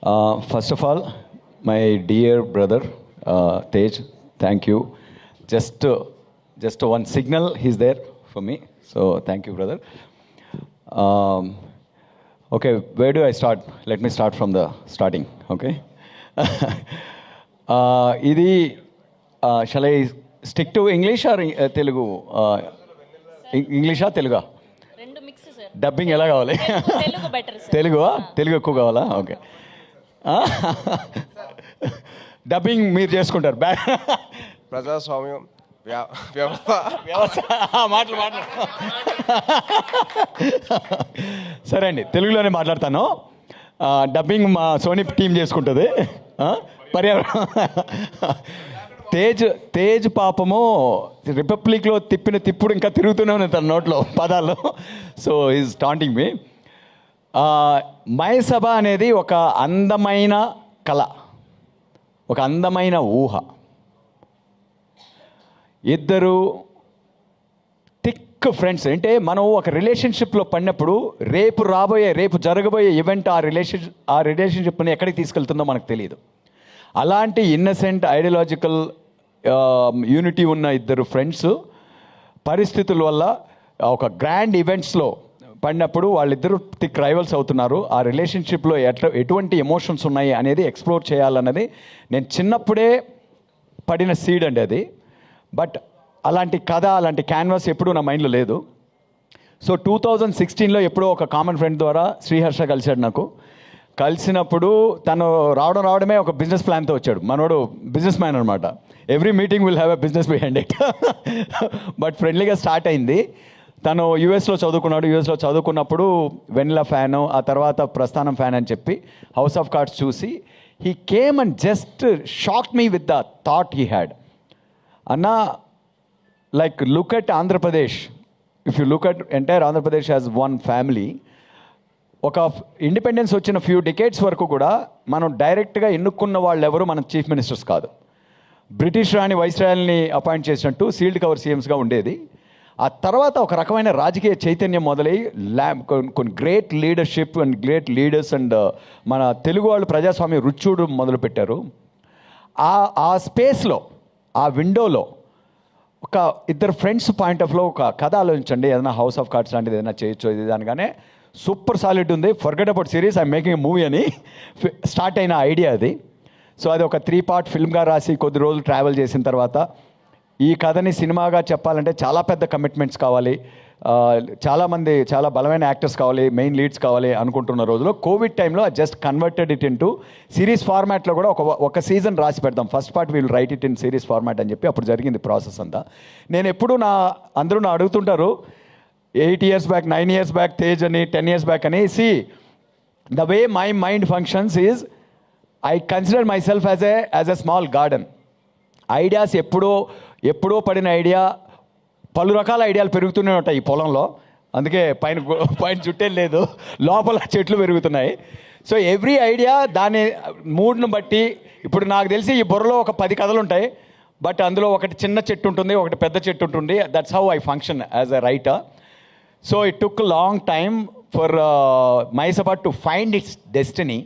First of all, my dear brother Tej, thank you. Just one signal, he's there for me. So thank you, brother. Okay, where do I start? Let me start from the starting. Okay. Shall I stick to English or Telugu? English or Telugu? Dubbing ఎలా కావాలి? తెలుగు ఎక్కువ కావాలా? Okay, dubbing మీరు చేసుకుంటారు. ప్రజాస్వామ్యం వ్యవస్థ మాటలు సరే అండి, తెలుగులోనే మాట్లాడతాను. డబ్బింగ్ మా సోనీ టీం చేసుకుంటుంది. పర్యావరణ తేజ్ పాపము రిపబ్లిక్లో తిప్పిన తిప్పుడు ఇంకా తిరుగుతూనే ఉన్నాయి తన నోట్లో పదాలు. సో ఈజ్ టాంటింగ్ మీ. మయసభ అనేది ఒక అందమైన కళ, ఒక అందమైన ఊహ. ఇద్దరు థిక్ ఫ్రెండ్స్. అంటే మనం ఒక రిలేషన్షిప్లో పడినప్పుడు రేపు జరగబోయే ఈవెంట్ ఆ రిలేషన్షిప్ని ఎక్కడికి తీసుకెళ్తుందో మనకు తెలియదు. అలాంటి ఇన్నసెంట్ ఐడియాలజికల్ యూనిటీ ఉన్న ఇద్దరు ఫ్రెండ్స్ పరిస్థితుల వల్ల ఒక గ్రాండ్ ఈవెంట్స్లో పడినప్పుడు వాళ్ళిద్దరూ థిక్ రైవల్స్ అవుతున్నారు. ఆ రిలేషన్షిప్లో ఎటువంటి ఎమోషన్స్ ఉన్నాయి అనేది ఎక్స్ప్లోర్ చేయాలన్నది నేను చిన్నప్పుడే పడిన సీడ్ అండి అది. బట్ అలాంటి కథ, అలాంటి క్యాన్వాస్ ఎప్పుడూ నా మైండ్లో లేదు. సో 2016లో ఎప్పుడో ఒక కామన్ ఫ్రెండ్ ద్వారా శ్రీహర్ష కలిశాడు నాకు. కలిసినప్పుడు తను రావడమే ఒక బిజినెస్ ప్లాన్తో వచ్చాడు. మనోడు బిజినెస్ మ్యాన్ అనమాట. Every meeting will have a business behind it. But ఫ్రెండ్లీగా స్టార్ట్ అయింది. తను యూఎస్లో చదువుకున్నప్పుడు వెనిలా ఫ్యాను, ఆ తర్వాత ప్రస్థానం ఫ్యాన్ అని చెప్పి హౌస్ ఆఫ్ కార్డ్స్ చూసి he came and just shock me with the thought he had. అన్నా, like look at Andhra Pradesh. If you look at entire Andhra Pradesh as one family. ఒక ఇండిపెండెన్స్ వచ్చిన ఫ్యూ డికేడ్స్ వరకు కూడా మనం డైరెక్ట్గా ఎన్నుకున్న వాళ్ళు ఎవరు మన చీఫ్ మినిస్టర్స్ కాదు. బ్రిటిష్ రాణి వైస్రాయల్ని అపాయింట్ చేసినట్టు సీల్డ్ కవర్ సీఎంస్గా ఉండేది. ఆ తర్వాత ఒక రకమైన రాజకీయ చైతన్యం మొదలై కొన్ని great leadership and great leaders and మన తెలుగు వాళ్ళు ప్రజాస్వామ్య రుచూడు మొదలుపెట్టారు. ఆ స్పేస్లో, ఆ విండోలో ఒక ఇద్దరు ఫ్రెండ్స్ పాయింట్ ఆఫ్లో ఒక కథ ఆలోచించండి. ఏదైనా హౌస్ ఆఫ్ కార్డ్స్ లాంటిది ఏదైనా చేయొచ్చు ఇది దానిగానే సూపర్ సాలిడ్ ఉంది. Forget about series, I'm making a movie అని స్టార్ట్ అయిన ఐడియా అది. సో అది ఒక 3 part ఫిల్మ్గా రాసి కొద్ది రోజులు ట్రావెల్ చేసిన తర్వాత ఈ కథని సినిమాగా చెప్పాలంటే చాలా పెద్ద కమిట్మెంట్స్ కావాలి, చాలామంది చాలా బలమైన యాక్టర్స్ కావాలి, మెయిన్ లీడ్స్ కావాలి అనుకుంటున్న రోజులో కోవిడ్ టైంలో just converted it into series ఫార్మాట్లో కూడా ఒక సీజన్ రాసి పెడదాం. First part will write it in series format అని చెప్పి అప్పుడు జరిగింది ప్రాసెస్ అంతా. నేను ఎప్పుడు అందరూ అడుగుతుంటారు 8 years back, 9 years back Tej అని 10 years back అని. See, the way my mind functions is I consider myself as a small garden. Ideas ఎప్పుడో పడిన ఐడియా, పలు రకాల ఐడియాలు పెరుగుతూనే ఉంటాయి ఈ పొలంలో. అందుకే పైన చుట్టే లేదు, లోపల చెట్లు పెరుగుతున్నాయి. సో ఎవ్రీ ఐడియా దాని మూడ్ను బట్టి. ఇప్పుడు నాకు తెలిసి ఈ బుర్రలో ఒక 10 కథలు ఉంటాయి. బట్ అందులో ఒకటి చిన్న చెట్టు ఉంటుంది, ఒకటి పెద్ద చెట్టు ఉంటుంది. That's how I function as a writer. So it took a long time for Mayasabha to find its destiny,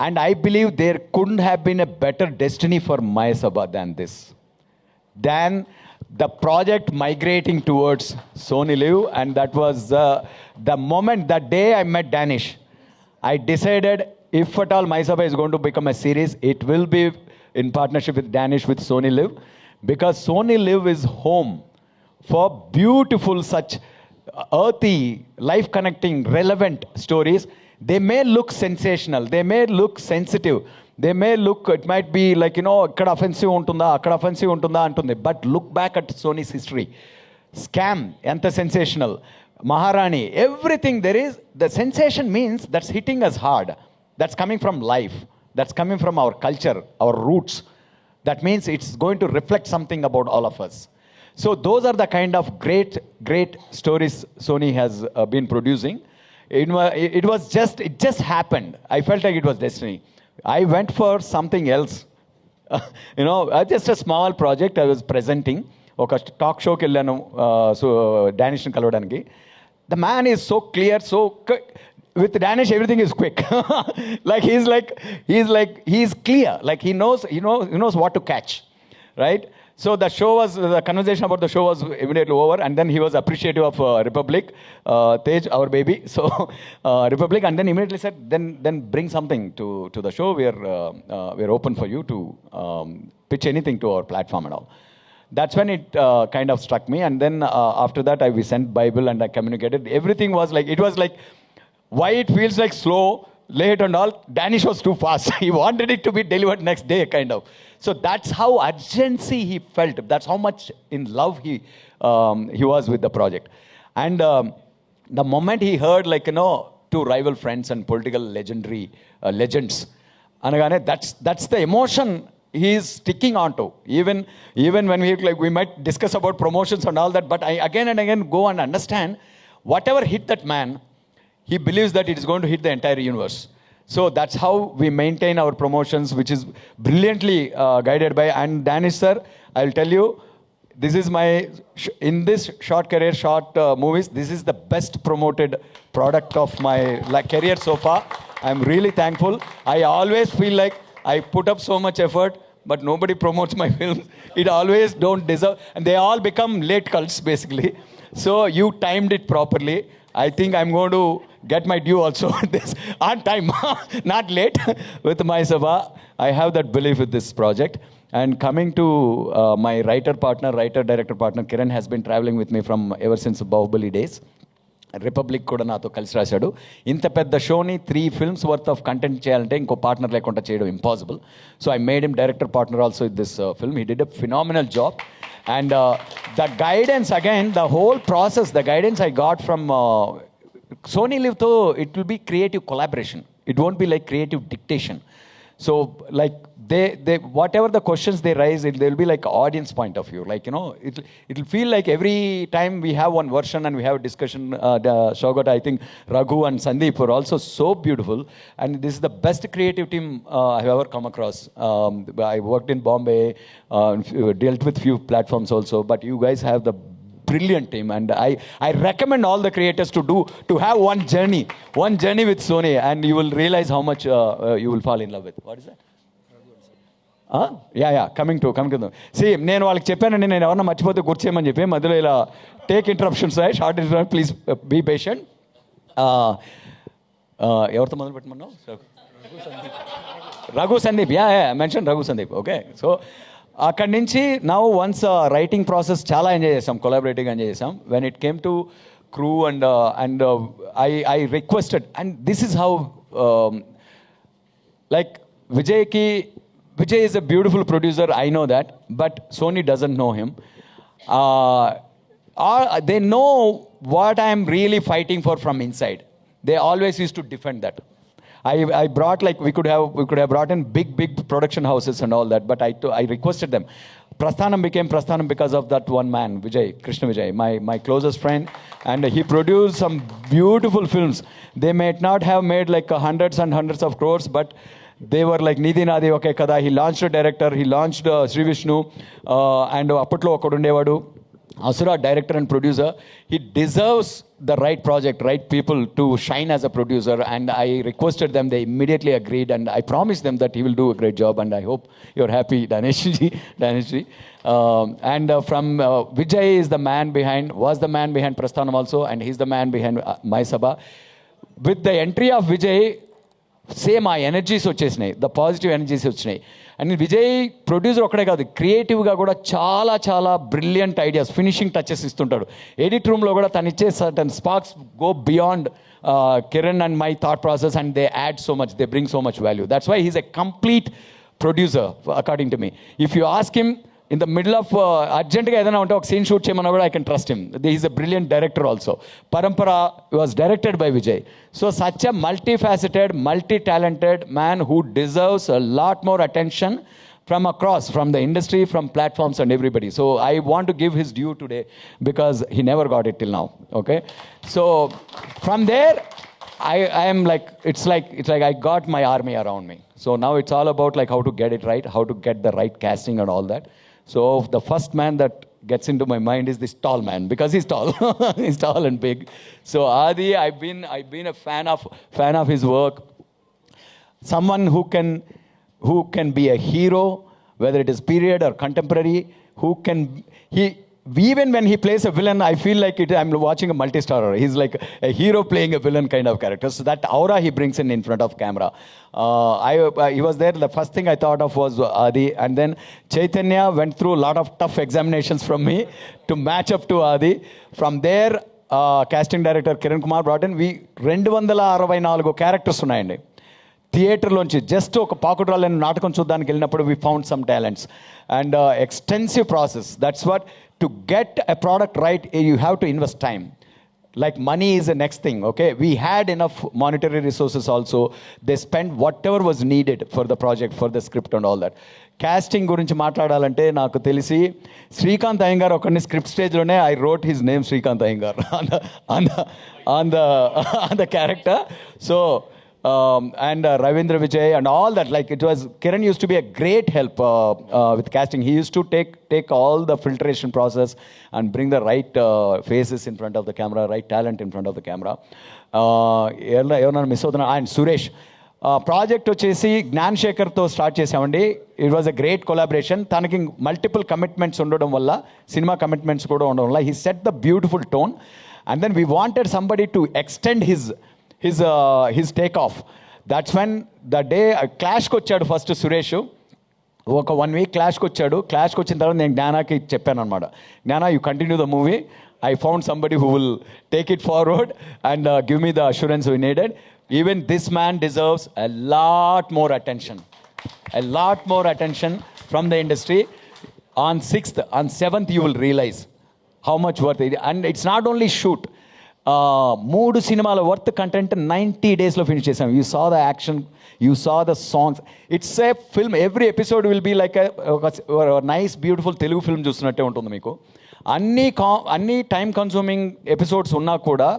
and I believe there couldn't have been a better destiny for Mayasabha than the project migrating towards Sony Live. And that was the moment, that day I met Danish. I decided if at all Mayasabha is going to become a series, it will be in partnership with Danish, with Sony Live, because Sony Live is home for beautiful such earthy, life connecting, relevant stories. They may look sensational, they may look sensitive, they may look, it might be like, ikkada offensive untunda, akkada offensive untunda antundi. But look back at Sony's history. Scam enta sensational, Maharani, everything there is. The sensation means that's hitting us hard, that's coming from life, that's coming from our culture, our roots. That means it's going to reflect something about all of us. So those are the kind of great stories Sony has been producing. It just happened. I felt like it was destiny. I went for something else. Just a small project I was presenting. ఒక talk షోకి వెళ్ళాను, so డానిష్ని కలవడానికి. The man is so clear, so with Danish, everything is quick. He's clear. Like he knows what to catch, right? So the conversation about the show was immediately over, and then he was appreciative of Republic, Tej, our baby. So Republic, and then immediately said, then bring something to the show. We're open for you to pitch anything to our platform and all. That's when it kind of struck me, and then after that we sent Bible and I communicated. Everything was like, it was like, why it feels like slow, late and all, Danish was too fast. He wanted it to be delivered next day, kind of. So that's how urgency he felt. That's how much in love he was with the project. And the moment he heard, like, two rival friends and political legends, anagane, that's the emotion he is sticking onto. Even when we might discuss about promotions and all that, but I again and again go and understand, whatever hit that man, he believes that it is going to hit the entire universe. So that's how we maintain our promotions, which is brilliantly guided by. And Danish sir, I'll tell you, this is in this short career, movies, this is the best promoted product of my career so far. I'm really thankful. I always feel like I put up so much effort, but nobody promotes my films. It always don't deserve, and they all become late cults, basically. So you timed it properly. I think I'm going to get my due also this on time, not late with my Sabha. I have that belief with this project. And coming to my writer-director partner, Kiran has been traveling with me from ever since Bahubali days. Republic కూడా నాతో కలిసి రాశాడు. ఇంత పెద్ద షోని 3 films worth of content చేయాలంటే ఇంకో partner లేకుండా చేయడం impossible. So I made him director partner also with this film. He did a phenomenal job. And the guidance again, the whole process, the guidance I got from Sony Live తో it will be creative collaboration. It won't be like creative dictation. So like they whatever the questions they raise, they'll be like audience point of view. Like, it'll feel like every time we have one version and we have a discussion, Shogot, I think Raghu and Sandeep were also so beautiful. And this is the best creative team I've ever come across. I worked in Bombay, dealt with few platforms also, but you guys have the brilliant team, and I recommend all the creators to have one journey with Sony, and you will realize how much you will fall in love with. What is that? Coming to C, నేను వాళ్ళకి చెప్పానండి, నేను ఎవరన్నా మర్చిపోతే గుర్చేయమని చెప్పి, మధ్యలో ఇలా take interruptions, short interruption, please be patient. ఎవరితో మొదలు పెట్టమన్నావు? Raghu Sandeep. Mention Raghu Sandeep. Okay. So అక్కడి నుంచి వన్స్ రైటింగ్ ప్రాసెస్ చాలా ఎంజాయ్ చేసాం, కొలాబరేటివ్గా ఎంజాయ్ చేసాం. When it came to crew and I requested, and this is how, like Vijay is a beautiful producer, I know that, but Sony doesn't know him. They know what I am really fighting for from inside. They always used to defend that. I brought, like, we could have brought in big production houses and all that, but I requested them. Prasthanam became Prasthanam because of that one man, Vijay, Krishna Vijay, my closest friend, and he produced some beautiful films. They may not have made like hundreds and hundreds of crores, but they were like Nidhi Nadi Oke Kada. He launched a director, he launched Sri Vishnu, and Appatlo Okadundevadu, Asura, director and producer. He deserves the right project, right people to shine as a producer, and I requested them. They immediately agreed, and I promised them that he will do a great job, and I hope you're happy, Danish ji. And from Vijay was the man behind Prasthanam also, and he's the man behind My Sabha. With the entry of Vijay, same ఆ energies వచ్చేసినాయి, the positive energies వచ్చినాయి. And Vijay producer ఒక్కడే కాదు, క్రియేటివ్గా కూడా చాలా చాలా brilliant ideas, finishing touches ఇస్తుంటాడు. ఎడిట్ రూమ్లో కూడా తను ఇచ్చే certain sparks go beyond Kiran and my thought process, and they add so much, they bring so much value. That's why he's a complete producer according to me. If you ask him in the middle of అర్జెంట్గా ఏదైనా ఉంటే ఒక scene shoot చేయమన్నా కూడా I can trust him. He is a brilliant director also. Parampara was directed by Vijay. So such a multifaceted, multi-talented man who deserves a lot more attention from the industry, from platforms and everybody. So I want to give his due today because he never got it till now. Okay. So from there, I am like, it's like I got my army around me. So now it's all about like how to get it right, how to get the right casting and all that. So the first man that gets into my mind is this tall man, because he's tall. He's tall and big. So Adi, I've been a fan of his work. Someone who can be a hero, whether it is period or contemporary, even when he plays a villain, I feel like I'm watching a multi-starrer. He's like a hero playing a villain kind of character. So that aura he brings in front of camera. He was there. The first thing I thought of was Adi. And then Chaitanya went through a lot of tough examinations from me to match up to Adi. From there, casting director Kiran Kumar brought in, 264 characters ఉన్నాయండి. థియేటర్లోంచి just ఒక పాకుడ్రాలని నాటకం చూడడానికి వెళ్ళినప్పుడు we found some talents and extensive process. That's what to get a product right you have to invest time. Like money is the next thing, okay? We had enough monetary resources also. They spent whatever was needed for the project, for the script and all that. Casting గురించి మాట్లాడాలంటే నాకు తెలిసి శ్రీకాంత్ అయ్యంగార్ ఒకరిని script స్టేజ్లోనే I wrote his name Srikanth Iyengar on the character. So and Ravindra Vijay and all that, like it was, Kiran used to be a great help with casting. He used to take all the filtration process and bring the right faces in front of the camera, right talent in front of the camera. ఎవరన్నా miss అవుతున్నా. And Suresh project వచ్చేసి జ్ఞాన్ శేఖర్తో start చేసామండి. It was a great collaboration. తనకి multiple commitments ఉండడం వల్ల, cinema commitments కూడా ఉండడం వల్ల, he set the beautiful tone. And then we wanted somebody to extend his takeoff. That's when the day క్లాష్కి వచ్చాడు ఫస్ట్ సురేష్. ఒక 1 week క్లాష్కి వచ్చాడు. క్లాష్కి వచ్చిన తర్వాత నేను జ్ఞానాకి చెప్పాను అనమాట, Gnana you continue the movie. I found somebody who will take it forward and give me the assurance we needed. Even this man deserves a lot more attention from the industry. On 6th, on 7th you will realize how much worth it. And it's not only shoot. 3 సినిమాల worth content 90 daysలో finish చేసాం. You saw the action, you saw the songs. It's a film. Every episode will be like nice beautiful Telugu film చూస్తున్నట్టే ఉంటుంది మీకు. అన్ని time consuming episodes ఉన్నా కూడా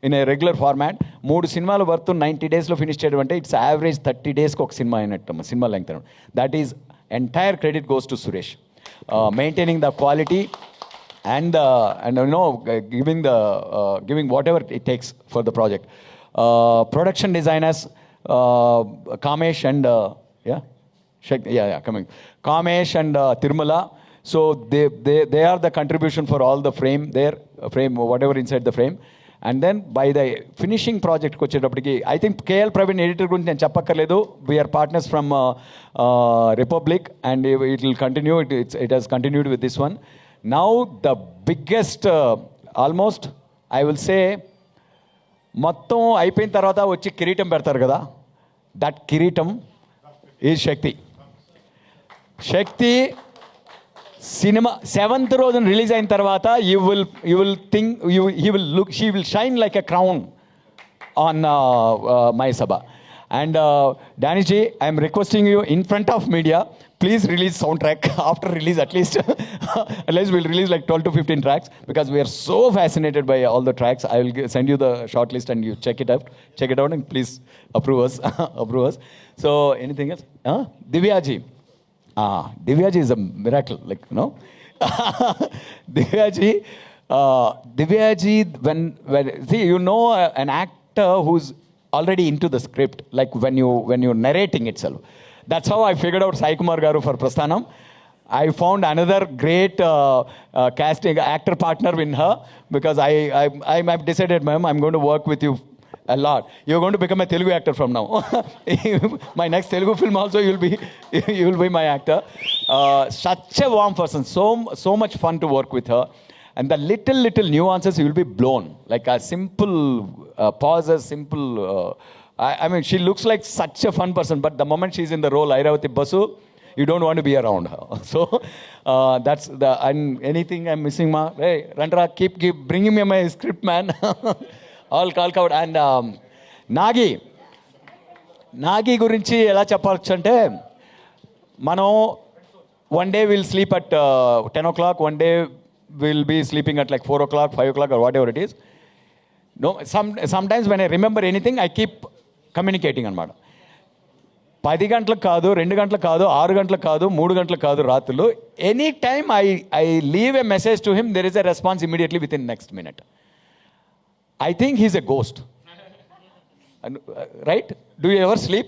in a regular format 3 సినిమాల వర్త్ 90 daysలో ఫినిష్ చేయడం అంటే ఇట్స్ యావరేజ్ 30 daysకి ఒక సినిమా అయినట్టు, cinema length. That is entire credit goes to Suresh, maintaining the quality and you know, giving whatever it takes for the project. Production designers Kamesh and Kamesh and Tirumala. So they are the contribution for all the frame whatever inside the frame. And then by the finishing project వచ్చేటప్పటికి I think KL Praveen editor గురించి నేను చెప్పక్కర్లేదు. We are partners from Republic and it will continue. It has continued with this one. Now the biggest, almost I will say, మొత్తం అయిపోయిన తర్వాత వచ్చి కిరీటం పెడతారు కదా, దట్ కిరీటం ఈజ్ శక్తి సినిమా 7th రోజున రిలీజ్ అయిన తర్వాత you will think she will shine like a crown on my sabha. And Danny ji, I am requesting you in front of media, please release soundtrack after release at least. Unless we'll release like 12 to 15 tracks, because we are so fascinated by all the tracks. I will send you the short list and you check it out and please approve us. So anything else? Divya ji. Divya ji is a miracle, like, you know. Divya ji, when see, you know, an actor who's already into the script, like when you're narrating itself. That's how I figured out Sai Kumar garu for Prasthanam. I found another great casting actor partner in her, because I've decided, ma'am, I'm going to work with you a lot. You're going to become a Telugu actor from now. My next Telugu film also, you'll be my actor. Such a warm person, so much fun to work with her. And the little nuances, you will be blown. Like a simple pauses, simple... I mean, she looks like such a fun person, but the moment she's in the role, Airavati Basu, you don't want to be around her. So that's the... And anything I'm missing, ma? Hey, Randra, keep bringing me my script, man. All call out. And Nagi గురించి ఎలా చెప్పచ్చు అంటే, మనం one day we'll sleep at 10 o'clock, one day we'll be sleeping at like 4 o'clock, 5 o'clock, or whatever it is. No, sometimes when I remember anything, I keep communicating అనమాట. 10 గంటలకు కాదు, 2 గంటలకు కాదు, 6 గంటలకు కాదు, 3 గంటలకు కాదు రాత్రులు. Any time I leave a message to him, there is a response immediately with in next minute. I think he's a ghost. Right? Do you ever sleep?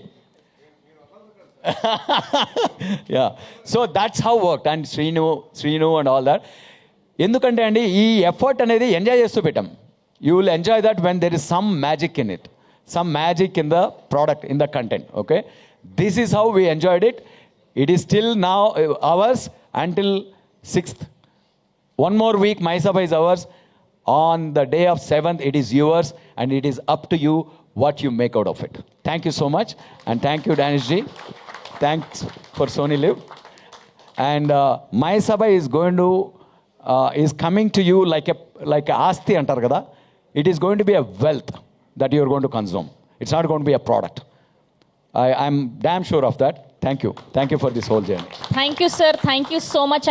Yeah. So that's how worked. And Srinu and all that. ఎందుకంటే అండి ఈ effort అనేది enjoy చేస్తూ పెట్టాం. You will enjoy that when there is some magic in it, some magic in the product, in the content. Okay, this is how we enjoyed it. It is still now hours until 6th. One more week, My Sabha is ours. On the day of 7th, it is yours, and it is up to you what you make out of it. Thank you so much, and thank you, Danish ji. Thanks for Sony Live. And My Sabha is going to is coming to you like a asti antar kada. It is going to be a wealth that you are going to consume. It's not going to be a product. I'm damn sure of that. Thank you for this whole journey. Thank you, sir. Thank you so much.